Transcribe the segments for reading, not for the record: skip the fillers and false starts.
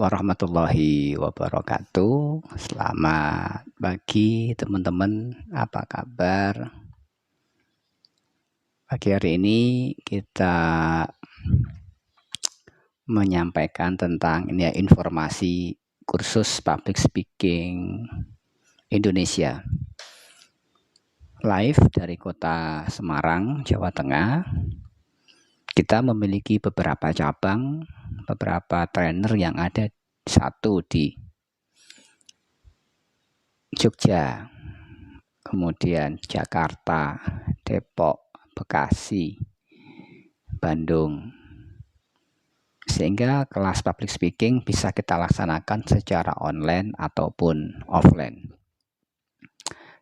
Warahmatullahi wabarakatuh. Selamat pagi teman-teman, apa kabar? Pagi hari ini kita menyampaikan tentang informasi kursus public speaking Indonesia. Live dari kota Semarang, Jawa Tengah. Kita memiliki beberapa cabang, beberapa trainer yang ada, satu di Jogja, kemudian Jakarta, Depok, Bekasi, Bandung. Sehingga kelas public speaking bisa kita laksanakan secara online ataupun offline.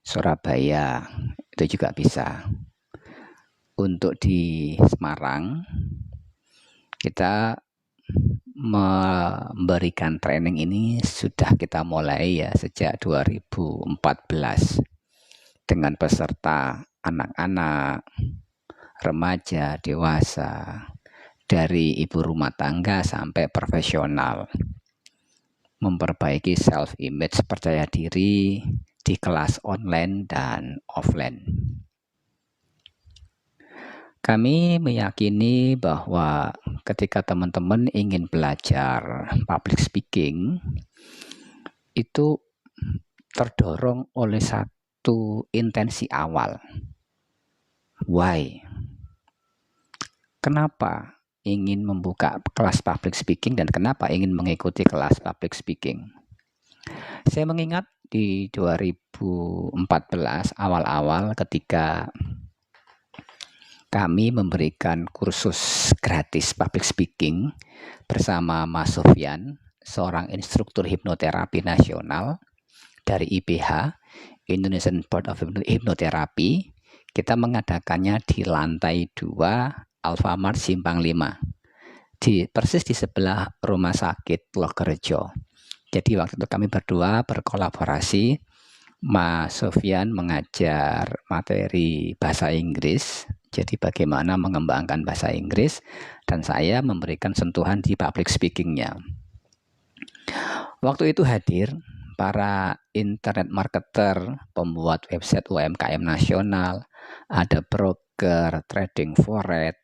Surabaya itu juga bisa. Untuk di Semarang, kita memberikan training ini sudah kita mulai ya sejak 2014 dengan peserta anak-anak, remaja, dewasa, dari ibu rumah tangga sampai profesional, memperbaiki self image, percaya diri di kelas online dan offline. Kami meyakini bahwa ketika teman-teman ingin belajar public speaking, itu terdorong oleh satu intensi awal. Why? Kenapa ingin membuka kelas public speaking dan kenapa ingin mengikuti kelas public speaking? Saya mengingat di 2014 awal-awal ketika kami memberikan kursus gratis public speaking bersama Mas Sofyan, seorang instruktur hipnoterapi nasional dari IBH, Indonesian Board of Hypnotherapy. Kita mengadakannya di lantai 2 Alfamart Simpang 5, persis di sebelah rumah sakit Logerjo. Jadi waktu itu kami berdua berkolaborasi. Mas Sofyan mengajar materi bahasa Inggris, jadi bagaimana mengembangkan bahasa Inggris, dan saya memberikan sentuhan di public speakingnya. Waktu itu hadir para internet marketer, pembuat website UMKM nasional, ada broker, trading forex,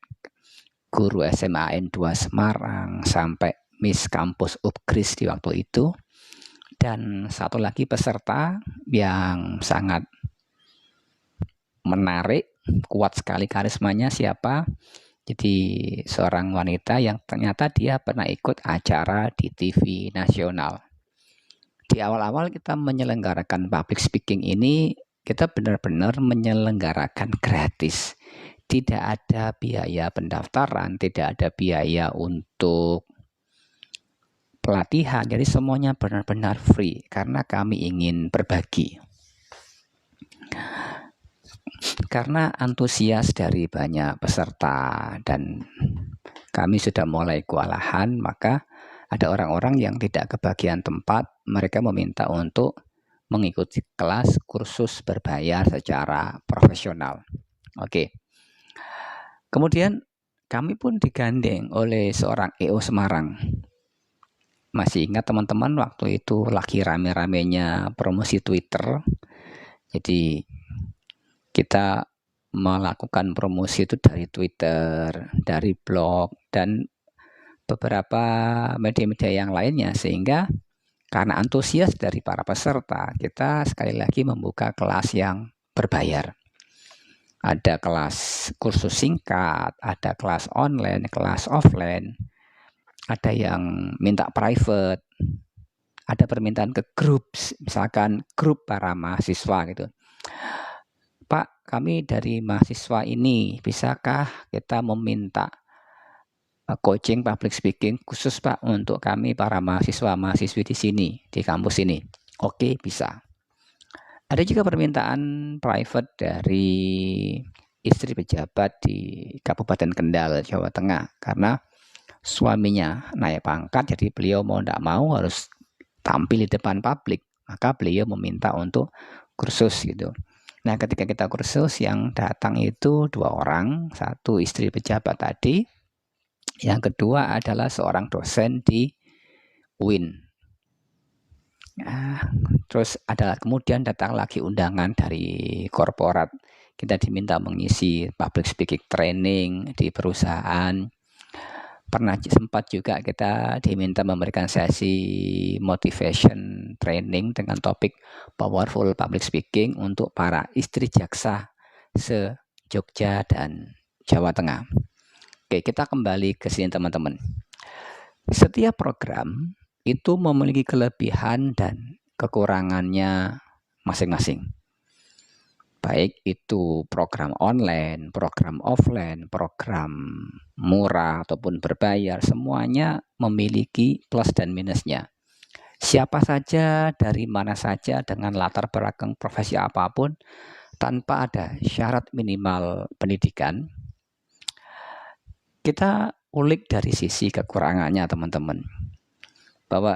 guru SMAN 2 Semarang, sampai Miss Kampus Upgris di waktu itu. Dan satu lagi peserta yang sangat menarik, kuat sekali karismanya, siapa? Jadi seorang wanita yang ternyata dia pernah ikut acara di TV nasional. Di awal-awal kita menyelenggarakan public speaking ini, kita benar-benar menyelenggarakan gratis. Tidak ada biaya pendaftaran, tidak ada biaya untuk pelatihan, jadi semuanya benar-benar free karena kami ingin berbagi. Karena antusias dari banyak peserta dan kami sudah mulai kewalahan, maka ada orang-orang yang tidak kebagian tempat, mereka meminta untuk mengikuti kelas kursus berbayar secara profesional. Oke. Kemudian kami pun digandeng oleh seorang EO Semarang. Masih ingat teman-teman waktu itu lagi rame-ramenya promosi Twitter. Jadi kita melakukan promosi itu dari Twitter, dari blog, dan beberapa media-media yang lainnya, sehingga karena antusias dari para peserta, kita sekali lagi membuka kelas yang berbayar. Ada kelas kursus singkat, ada kelas online, kelas offline, ada yang minta private, ada permintaan ke grup, misalkan grup para mahasiswa gitu. Pak, kami dari mahasiswa ini, bisakah kita meminta coaching public speaking khusus Pak untuk kami para mahasiswa-mahasiswi di sini, di kampus ini? Oke, bisa. Ada juga permintaan private dari istri pejabat di Kabupaten Kendal, Jawa Tengah, karena suaminya naik pangkat, jadi beliau mau tidak mau harus tampil di depan publik, maka beliau meminta untuk kursus gitu. Nah, ketika kita kursus, yang datang itu 2 orang, satu istri pejabat tadi, yang kedua adalah seorang dosen di UIN. Terus kemudian datang lagi undangan dari korporat. Kita diminta mengisi public speaking training di perusahaan. Pernah sempat juga kita diminta memberikan sesi motivation training dengan topik powerful public speaking untuk para istri jaksa se-Jogja dan Jawa Tengah. Oke, kita kembali ke sini teman-teman. Setiap program itu memiliki kelebihan dan kekurangannya masing-masing. Baik itu program online, program offline, program murah ataupun berbayar, semuanya memiliki plus dan minusnya. Siapa saja, dari mana saja, dengan latar belakang profesi apapun, tanpa ada syarat minimal pendidikan, kita ulik dari sisi kekurangannya teman-teman. Bahwa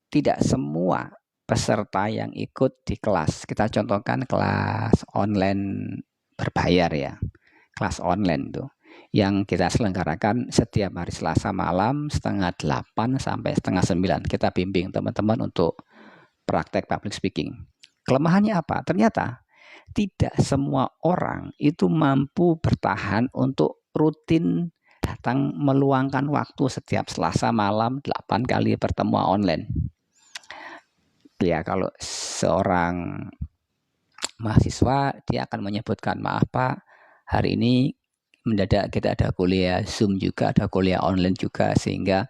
tidak semua peserta yang ikut di kelas, kita contohkan kelas online berbayar ya, kelas online tuh yang kita selenggarakan setiap hari Selasa malam 7:30 sampai 8:30. Kita bimbing teman-teman untuk praktek public speaking. Kelemahannya apa? Ternyata tidak semua orang itu mampu bertahan untuk rutin datang meluangkan waktu setiap Selasa malam 8 kali pertemuan online. Ya, kalau seorang mahasiswa dia akan menyebutkan, maaf Pak, hari ini mendadak kita ada kuliah Zoom juga, ada kuliah online juga, sehingga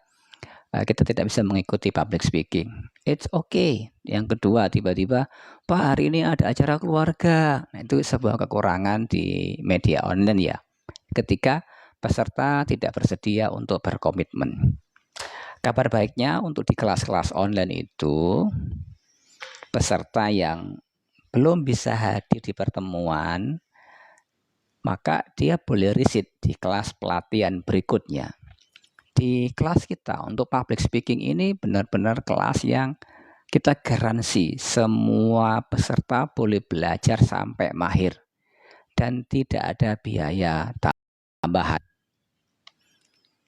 kita tidak bisa mengikuti public speaking. It's okay. Yang kedua, tiba-tiba, Pak, hari ini ada acara keluarga. Nah, itu sebuah kekurangan di media online ya, ketika peserta tidak bersedia untuk berkomitmen. Kabar baiknya untuk di kelas-kelas online itu, peserta yang belum bisa hadir di pertemuan, maka dia boleh resit di kelas pelatihan berikutnya. Di kelas kita untuk public speaking ini benar-benar kelas yang kita garansi semua peserta boleh belajar sampai mahir dan tidak ada biaya tambahan.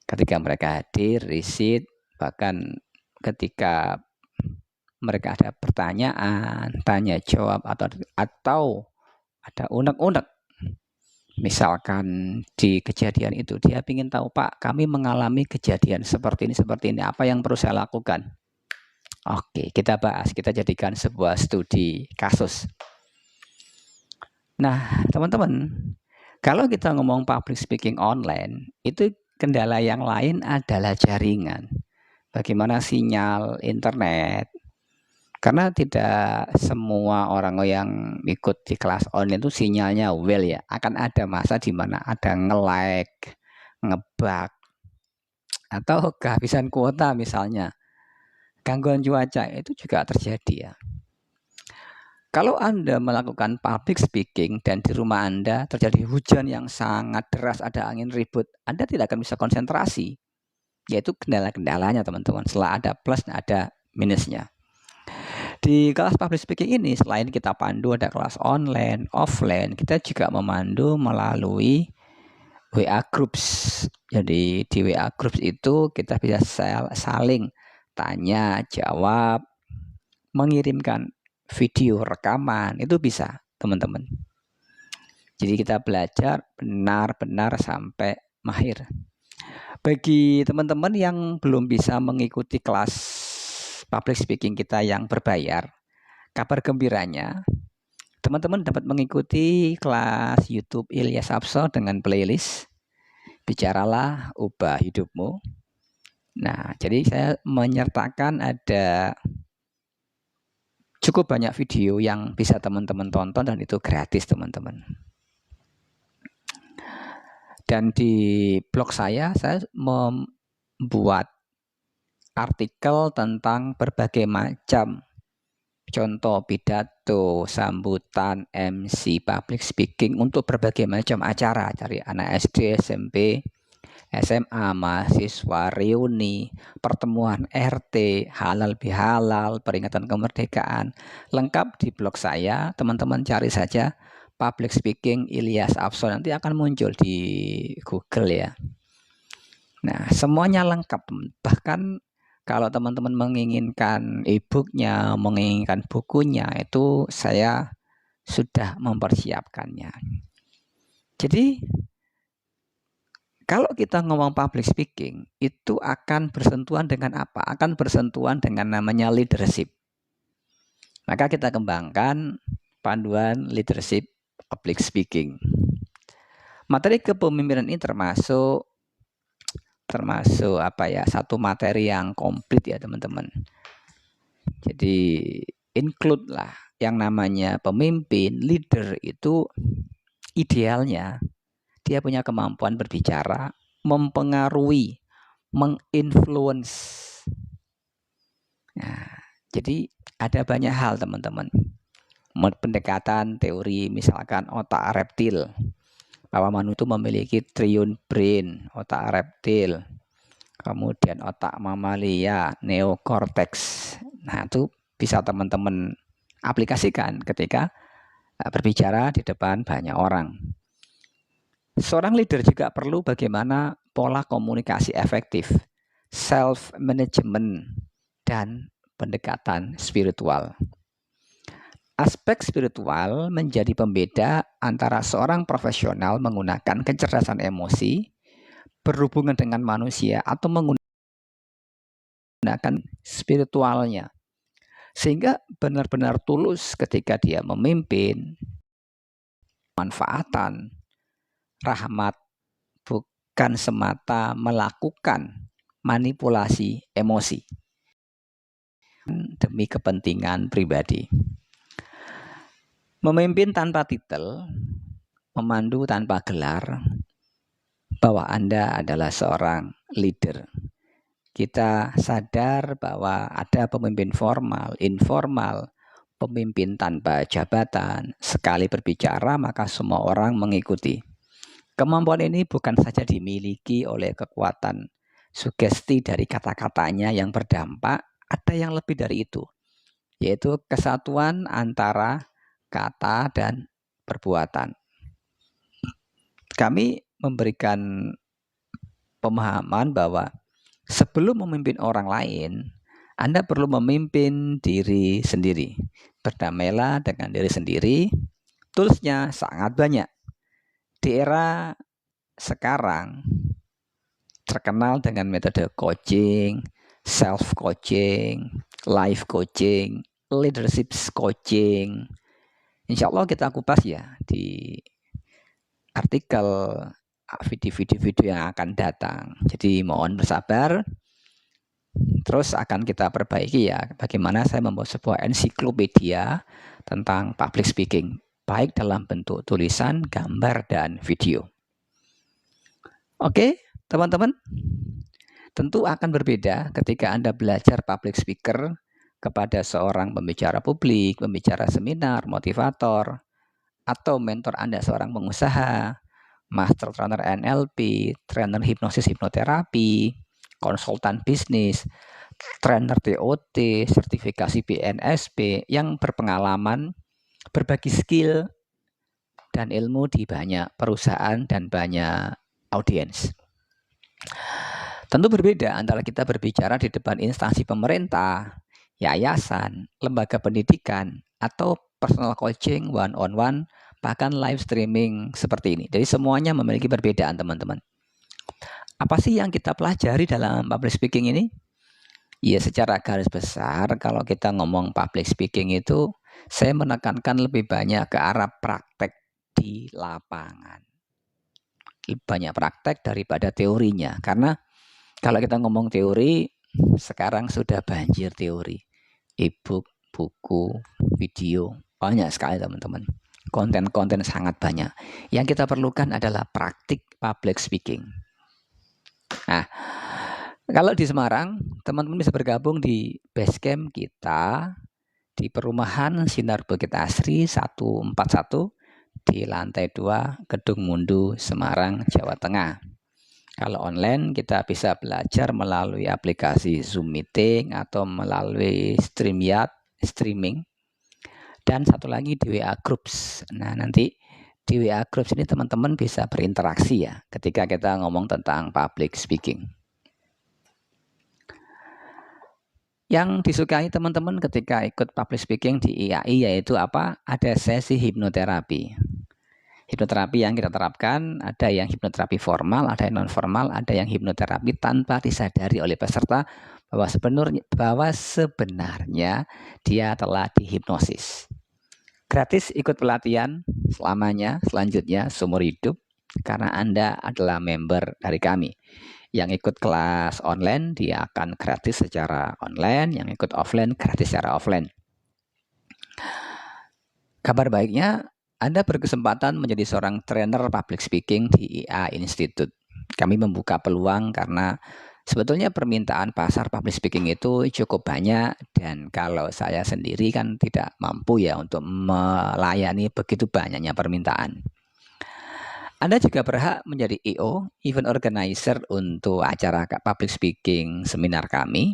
Ketika mereka hadir, resit, bahkan ketika mereka ada pertanyaan, tanya jawab, atau ada unek-unek, misalkan di kejadian itu dia ingin tahu, Pak, kami mengalami kejadian seperti ini, apa yang perlu saya lakukan? Oke, kita bahas, kita jadikan sebuah studi kasus. Nah, teman-teman, kalau kita ngomong public speaking online, itu kendala yang lain adalah jaringan. Bagaimana sinyal internet? Karena tidak semua orang yang ikut di kelas online itu sinyalnya well ya. Akan ada masa di mana ada nge-lag, ngebug, atau kehabisan kuota misalnya. Gangguan cuaca itu juga terjadi ya. Kalau Anda melakukan public speaking dan di rumah Anda terjadi hujan yang sangat deras, ada angin ribut, Anda tidak akan bisa konsentrasi. Yaitu kendala-kendalanya teman-teman. Setelah ada plus, ada minusnya. Di kelas public speaking ini, selain kita pandu ada kelas online, offline, kita juga memandu melalui WA groups. Jadi di WA groups itu kita bisa saling tanya, jawab, mengirimkan video rekaman, itu bisa teman-teman. Jadi kita belajar benar-benar sampai mahir. Bagi teman-teman yang belum bisa mengikuti kelas public speaking kita yang berbayar, kabar gembiranya, teman-teman dapat mengikuti kelas YouTube Ilyas Abso dengan playlist Bicaralah Ubah Hidupmu. Nah, jadi saya menyertakan ada cukup banyak video yang bisa teman-teman tonton dan itu gratis teman-teman. Dan di blog saya membuat artikel tentang berbagai macam contoh pidato, sambutan, MC, public speaking untuk berbagai macam acara, dari anak SD, SMP, SMA, mahasiswa, reuni, pertemuan RT, halal bihalal, peringatan kemerdekaan. Lengkap di blog saya, teman-teman cari saja public speaking Ilyas Abso, nanti akan muncul di Google ya. Nah, semuanya lengkap. Bahkan Kalau teman-teman menginginkan e-book-nya, menginginkan bukunya, itu saya sudah mempersiapkannya. Jadi kalau kita ngomong public speaking, itu akan bersentuhan dengan apa? Akan bersentuhan dengan namanya leadership. Maka kita kembangkan panduan leadership public speaking. Materi kepemimpinan ini termasuk satu materi yang komplit ya teman-teman. Jadi include lah yang namanya pemimpin, leader itu idealnya dia punya kemampuan berbicara, mempengaruhi, menginfluence. Nah, jadi ada banyak hal teman-teman. Pendekatan teori misalkan otak reptil, bahwa manusia itu memiliki triune brain, otak reptil, kemudian otak mamalia, neokortex. Nah, itu bisa teman-teman aplikasikan ketika berbicara di depan banyak orang. Seorang leader juga perlu bagaimana pola komunikasi efektif, self-management, dan pendekatan spiritual. Aspek spiritual menjadi pembeda antara seorang profesional menggunakan kecerdasan emosi, berhubungan dengan manusia, atau menggunakan spiritualnya. Sehingga benar-benar tulus ketika dia memimpin, manfaatan, rahmat, bukan semata melakukan manipulasi emosi demi kepentingan pribadi. Memimpin tanpa titel, memandu tanpa gelar, bahwa Anda adalah seorang leader. Kita sadar bahwa ada pemimpin formal, informal, pemimpin tanpa jabatan. Sekali berbicara maka semua orang mengikuti. Kemampuan ini bukan saja dimiliki oleh kekuatan sugesti dari kata-katanya yang berdampak, ada yang lebih dari itu, yaitu kesatuan antara kata dan perbuatan. Kami memberikan pemahaman bahwa sebelum memimpin orang lain, Anda perlu memimpin diri sendiri. Berdamailah dengan diri sendiri. Toolsnya sangat banyak. Di era sekarang terkenal dengan metode coaching, self-coaching, life coaching, leadership coaching. Insya Allah kita kupas ya di artikel video-video yang akan datang. Jadi mohon bersabar. Terus akan kita perbaiki ya bagaimana saya membuat sebuah ensiklopedia tentang public speaking, baik dalam bentuk tulisan, gambar, dan video. Oke, teman-teman, tentu akan berbeda ketika Anda belajar public speaker kepada seorang pembicara publik, pembicara seminar, motivator, atau mentor Anda seorang pengusaha, master trainer NLP, trainer hipnosis hipnoterapi, konsultan bisnis, trainer TOT, sertifikasi BNSP yang berpengalaman, berbagi skill dan ilmu di banyak perusahaan dan banyak audiens. Tentu berbeda antara kita berbicara di depan instansi pemerintah, yayasan, lembaga pendidikan, atau personal coaching one-on-one, bahkan live streaming seperti ini. Jadi semuanya memiliki perbedaan teman-teman. Apa sih yang kita pelajari dalam public speaking ini? Ya secara garis besar kalau kita ngomong public speaking itu saya menekankan lebih banyak ke arah praktek di lapangan. Lebih banyak praktek daripada teorinya. Karena kalau kita ngomong teori, sekarang sudah banjir teori. E-book, buku, video, banyak sekali teman-teman. Konten-konten sangat banyak. Yang kita perlukan adalah praktik public speaking. Nah, kalau di Semarang, teman-teman bisa bergabung di basecamp kita di perumahan Sinar Bukit Asri 141 di lantai 2 Gedung Mundu, Semarang, Jawa Tengah. Kalau online kita bisa belajar melalui aplikasi Zoom Meeting atau melalui streaming. Dan satu lagi di WA Groups. Nah nanti di WA Groups ini teman-teman bisa berinteraksi ya ketika kita ngomong tentang public speaking. Yang disukai teman-teman ketika ikut public speaking di IAI yaitu apa? Ada sesi hipnoterapi. Hipnoterapi yang kita terapkan, ada yang hipnoterapi formal, ada yang non formal, ada yang hipnoterapi tanpa disadari oleh peserta bahwa sebenarnya dia telah dihipnosis. Gratis ikut pelatihan selamanya, selanjutnya seumur hidup, karena Anda adalah member dari kami. Yang ikut kelas online, dia akan gratis secara online, yang ikut offline, gratis secara offline. Kabar baiknya, Anda berkesempatan menjadi seorang trainer public speaking di IA Institute. Kami membuka peluang karena sebetulnya permintaan pasar public speaking itu cukup banyak, dan kalau saya sendiri kan tidak mampu ya untuk melayani begitu banyaknya permintaan. Anda juga berhak menjadi EO, event organizer untuk acara public speaking seminar kami,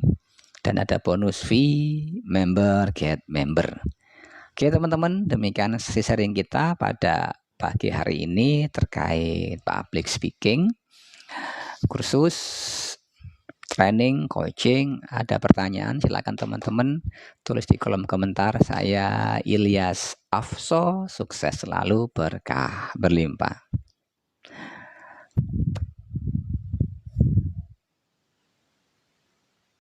dan ada bonus fee, member, get member. Oke teman-teman, demikian sesi sharing kita pada pagi hari ini terkait public speaking, kursus, training, coaching. Ada pertanyaan silakan teman-teman tulis di kolom komentar. Saya Ilyas Afso, sukses selalu, berkah berlimpah.